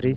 3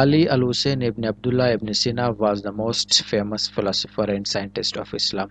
Ali al-Hussein ibn Abdullah ibn Sina was the most famous philosopher and scientist of Islam.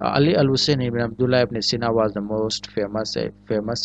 Ali al-Hussein ibn Abdullah ibn Sina was the most famous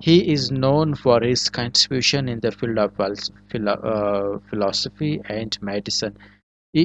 He is known for his contribution in the field of philosophy and medicine. He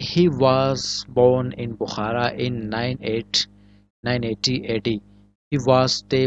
He was born in Bukhara in 980 AD. He was they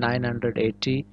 980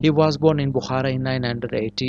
He was born in Bukhara in 980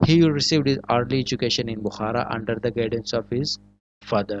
He received his early education in Bukhara under the guidance of his father.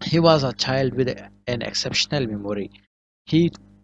He was a child with an exceptional memory. He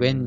when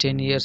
10 years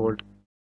old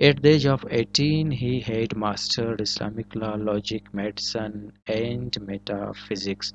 At the age of 18 he had mastered Islamic law, logic, medicine and metaphysics.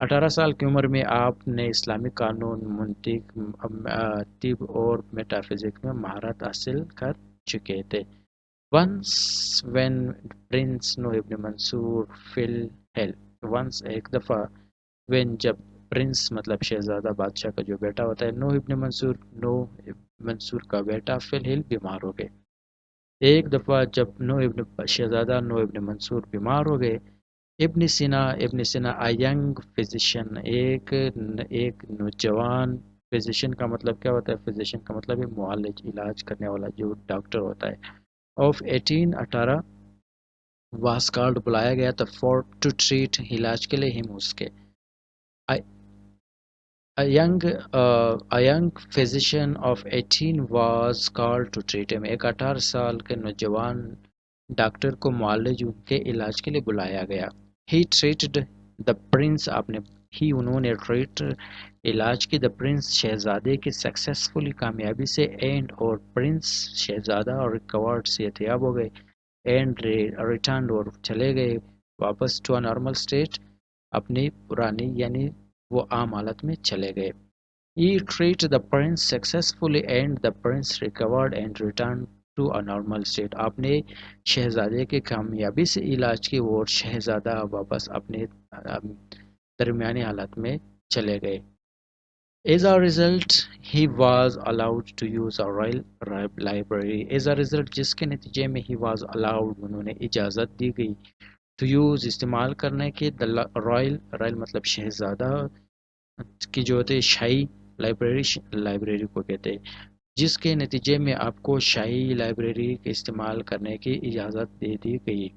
18 سال کی عمر میں آپ نے اسلامی قانون، منطق، طب اور میٹافزکس میں مہارت حاصل کر چکے تھے. ونس وین پرنس نو ابن منصور فل ہیل ونس ایک دفعہ، وین جب، پرنس مطلب شہزادہ بادشاہ کا جو بیٹا ہوتا ہے، نو منصور کا بیٹا فل ہل بیمار ہو گئے. ایک دفعہ جب شہزادہ نو ابن منصور بیمار ہو گئے. ابن سینا a young physician، ایک نوجوان فزیشین کا مطلب کیا ہوتا ہے؟ فزیشین کا مطلب ہے معالج، علاج کرنے والا جو ڈاکٹر ہوتا ہے. آف 18 واز کالڈ، بلایا گیا تھا، فور ٹو ٹریٹ، علاج کے لیے، ہم اس کے. A young physician of 18 was called to treat him. ایک 18 سال کے نوجوان ڈاکٹر کو معالج کے علاج کے لیے بلایا گیا. He treated the prince، انہوں نے ٹریٹ علاج کی the prince شہزادے کی سکسیسفلی کامیابی سے، اینڈ اور پرنس شہزادہ اور ریکورڈ صحتیاب ہو گئے، اینڈ ریٹرنڈ اور چلے گئے واپس ٹو a normal state، اپنی پرانی یعنی وہ عام حالت میں چلے گئے. He treated the prince successfully and the prince recovered and returned to a normal state. آپ نے شہزادے کے کامیابی سے علاج کی اور شہزادہ واپس اپنے درمیانی حالت میں چلے گئے. As a result, he was allowed to use a royal library. As a result، جس کے نتیجے میں he was allowed، انہوں نے اجازت دی گئی، to use، استعمال کرنے کے، the royal مطلب شہزادہ کی جو ہوتے شاہی لائبریری کو کہتے ہیں، جس کے نتیجے میں آپ کو شاہی لائبریری کے استعمال کرنے کی اجازت دے دی گئی.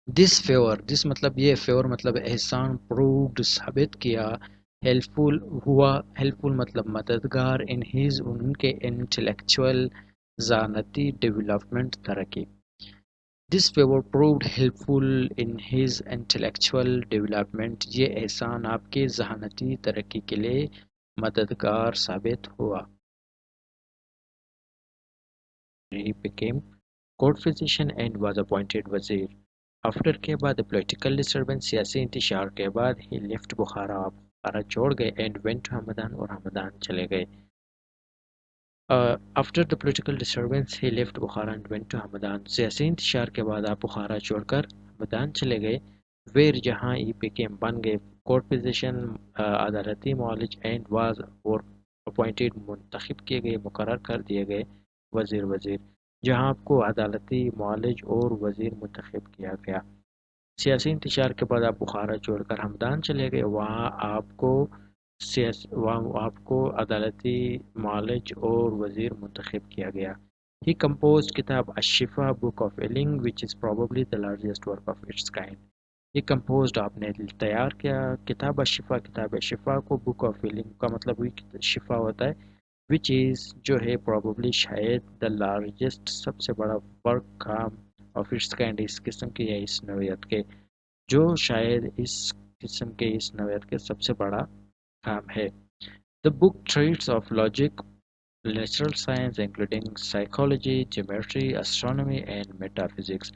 دس مطلب یہ فیور مطلب احسان، پرووڈ ثابت کیا، ہیلپفل مطلب مددگار، ان کے انٹلیکچوئل ذہانتی ڈیولپمنٹ ترقی. This favor proved helpful in his intellectual development. یہ احسان آپ کے ذہانتی ترقی کے لیے مددگار ثابت ہوا. He became court physician and was appointed وزیر. After کے بعد political disturbance، سیاسی انتشار کے بعد، he left بخارا، آپ بخارا چھوڑ گئے، and went to ہمدان، اور ہمدان چلے گئے. After the political disturbance, he left Bukhara and went to Hamadan. سیاسی انتشار کے بعد آپ بخارا چھوڑ کر ہمدان چلے گئے. Where جہاں he became بن گئے court physician، عدالتی معالج، and was اور appointed منتخب کیے گئے، مقرر کر دیے گئے، وزیر جہاں آپ کو عدالتی معالج اور وزیر منتخب کیا گیا. سیاسی انتشار کے بعد آپ بخارا چھوڑ کر ہمدان چلے گئے، وہاں آپ کو عدالتی معالج اور وزیر منتخب کیا گیا. He composed کتاب Alshifa book of healing which is probably the largest work of its kind. He composed، آپ نے تیار کیا، کتاب الشفا کو، book of healing کا مطلب ہوئی شفا ہوتا ہے، which is جو ہے probably شاید the largest سب سے بڑا work com of its kind، اس قسم کی یا اس نوعیت کے، جو شاید اس قسم کے اس نوعیت کے سب سے بڑا کام ہے. The book treats of logic, natural science including psychology, geometry, astronomy and metaphysics.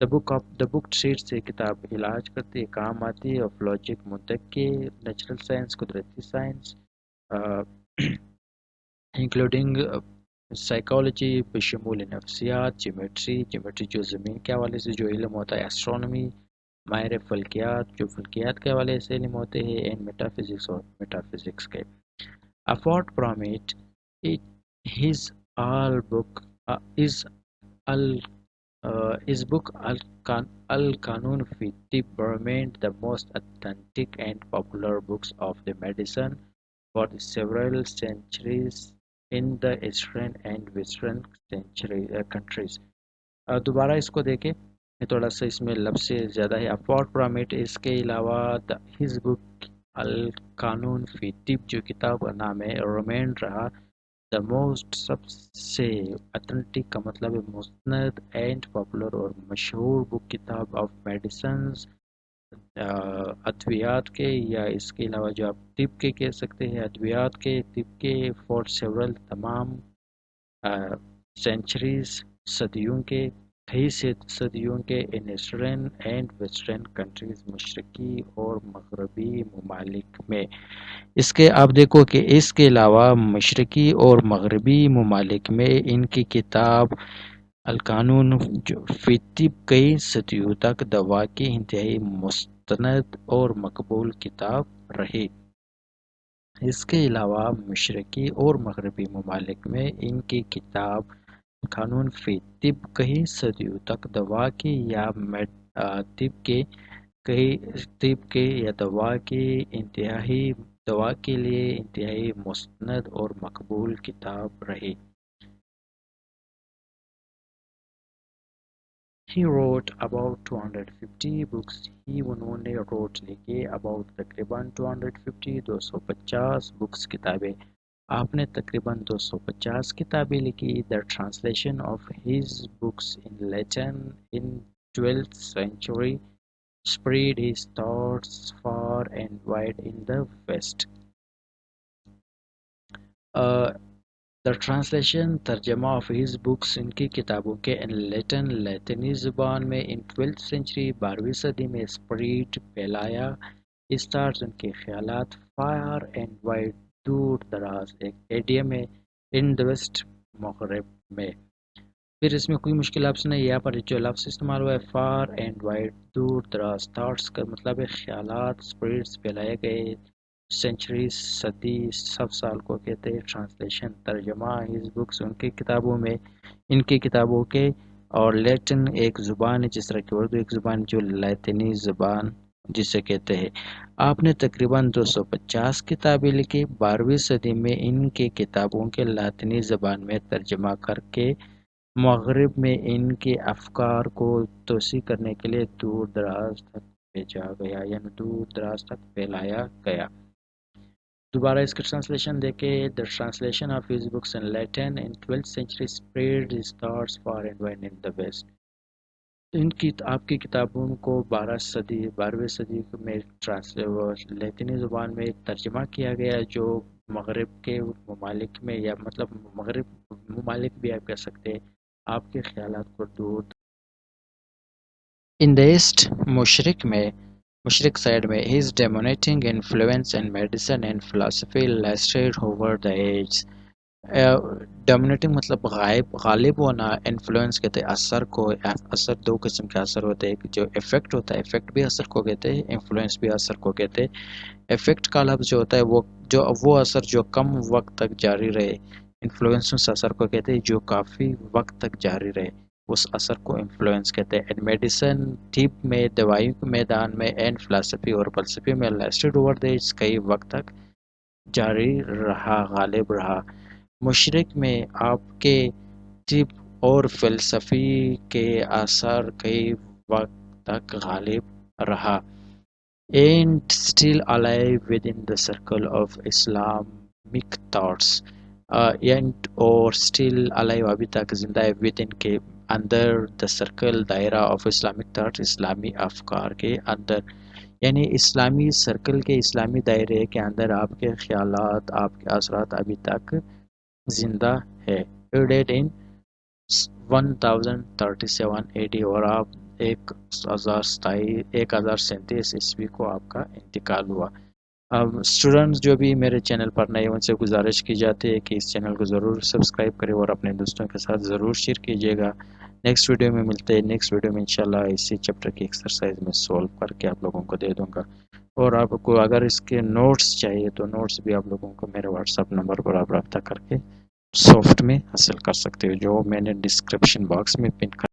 The book treats، یہ کتاب علاج کرتی ہے، کام آتی ہے، of logic منطق کے، natural science قدرتی سائنس، including psychology بشمول نفسیات، geometry جو زمین کے حوالے سے جو علم ہوتا ہے، astronomy ماہر فلکیات جو فلکیات کے حوالے سے علم ہوتے ہیں، and metaphysics اور metaphysics کے. Apart from it, his book Al-Qanun fi Tibb remained the most authentic and popular books of the medicine for several centuries in the Eastern and Western countries. دوبارہ اس کو دیکھیں، یہ تھوڑا سا اس میں لفظ سے زیادہ ہے. Apart from it، اس کے علاوہ his book القانون فی طب جو کتاب کا نام ہے، remained رہا the most سب سے authentic کا مطلب ہے مستند and popular اور مشہور book کتاب of medicines، ادویات کے، یا اس کے علاوہ جو آپ طب کے کہہ سکتے ہیں، ادویات کے، طب کے، for several تمام centuries صدیوں کے کئی صدیوں کے ان ایسٹرن اینڈ ویسٹرن کنٹریز مشرقی اور مغربی ممالک میں اس کے آپ دیکھو کہ اس کے علاوہ مشرقی اور مغربی ممالک میں ان کی کتاب القانون فی طب کئی صدیوں تک دوا کی انتہائی مستند اور مقبول کتاب رہی۔ اس کے علاوہ مشرقی اور مغربی ممالک میں ان کی کتاب قانون فی طب کئی صدیوں تک دوا کی یا طب کے طب کے یا دوا کے لیے انتہائی مستند اور مقبول کتاب رہی۔ He wrote about 250 books. انہوں نے لکھے about تقریباً 250 بکس کتابیں۔ آپ نے تقریباً 250 کتابیں لکھی۔ The translation of his books in Latin in 12th century spread his thoughts far and wide in the West. The translation ترجمہ of his books ان کی کتابوں کے in Latin لاطینی زبان میں in 12th century 12ویں صدی میں spread پھیلایا his thoughts ان کے خیالات far and wide دور دراز ایک ایڈیم ہے in the West مغرب میں۔ پھر اس میں کوئی مشکل لفظ نہیں، یہاں پر جو لفظ استعمال ہوا ہے far and wide دور دراز، thoughts کا مطلب ہے خیالات، spreads پھیلائے گئے، سینچریز صدی، سب سال کو کہتے ہیں۔ ٹرانسلیشن ترجمہ ہز بکس ان کی کتابوں میں ان کی کتابوں کے اور لیٹن ایک زبان ہے جس طرح کہ اردو ایک زبان جو لاطینی زبان جسے کہتے ہیں۔ آپ نے تقریباً 250 کتابیں لکھی۔ 12ویں صدی میں ان کی کتابوں کے لاطینی زبان میں ترجمہ کر کے مغرب میں ان کے افکار کو توسیع کرنے کے لیے دور دراز تک بھیجا گیا، یعنی دور دراز تک پھیلایا گیا۔ دوبارہ اس کا ٹرانسلیشن دیکھیں۔ The translation of his books in Latin in 12th century spread his thoughts far and wide in the West. آپ کی کتابوں کو 12ویں صدی میں لاطینی زبان میں ترجمہ کیا گیا جو مغرب کے ممالک میں یا مطلب مغرب ممالک بھی آپ کہہ سکتے ہیں آپ کے خیالات کو دور In the East مشرق سائڈ میں his dominating influence in medicine and philosophy lasted over the ages. Dominating مطلب غالب ہونا، انفلوئنس کہتے ہیں اثر کو۔ اثر دو قسم کے اثر ہوتے ہیں، جو افیکٹ ہوتا ہے، افیکٹ بھی اثر کو کہتے ہیں، انفلوئنس بھی اثر کو کہتے ہیں۔ افیکٹ کا لفظ جو ہوتا ہے وہ اثر جو کم وقت تک جاری رہے، انفلوئنس اس اثر کو کہتے ہیں جو کافی وقت تک جاری رہے، اس اثر کو انفلوئنس کہتے ہیں۔ ان میڈیسن طب میں، دوائیوں کے میدان میں، اینڈ فلسفی اور فلسفی میں لاسٹڈ اوور دا ایج کئی وقت تک جاری رہا، غالب رہا۔ مشرق میں آپ کے طب اور فلسفی کے اثر کئی وقت تک غالب رہا۔ And still alive within the circle of Islamic thoughts. And or still alive ابھی تک زندہ ہے within کے اندر the circle دائرہ of Islamic thoughts اسلامی افکار کے اندر، یعنی اسلامی سرکل کے اسلامی دائرے کے اندر آپ کے خیالات، آپ کے اثرات ابھی تک زندہ ہے۔ Died in 1037 AD اور آپ 1037 عیسوی کو آپ کا انتقال ہوا۔ اب اسٹوڈنٹس جو بھی میرے چینل پر نئے ان سے گزارش کی جاتی ہے کہ اس چینل کو ضرور سبسکرائب کریں اور اپنے دوستوں کے ساتھ ضرور شیئر کیجیے گا۔ نیکسٹ ویڈیو میں ملتے ہیں۔ نیکسٹ ویڈیو میں انشاءاللہ اسی چیپٹر کی ایکسرسائز میں سولو کر کے آپ لوگوں کو دے دوں گا، اور آپ کو اگر اس کے نوٹس چاہیے تو نوٹس بھی آپ لوگوں کو میرے واٹس ایپ نمبر پر آپ رابطہ کر کے سافٹ میں حاصل کر سکتے ہو، جو میں نے ڈسکرپشن باکس میں پن کر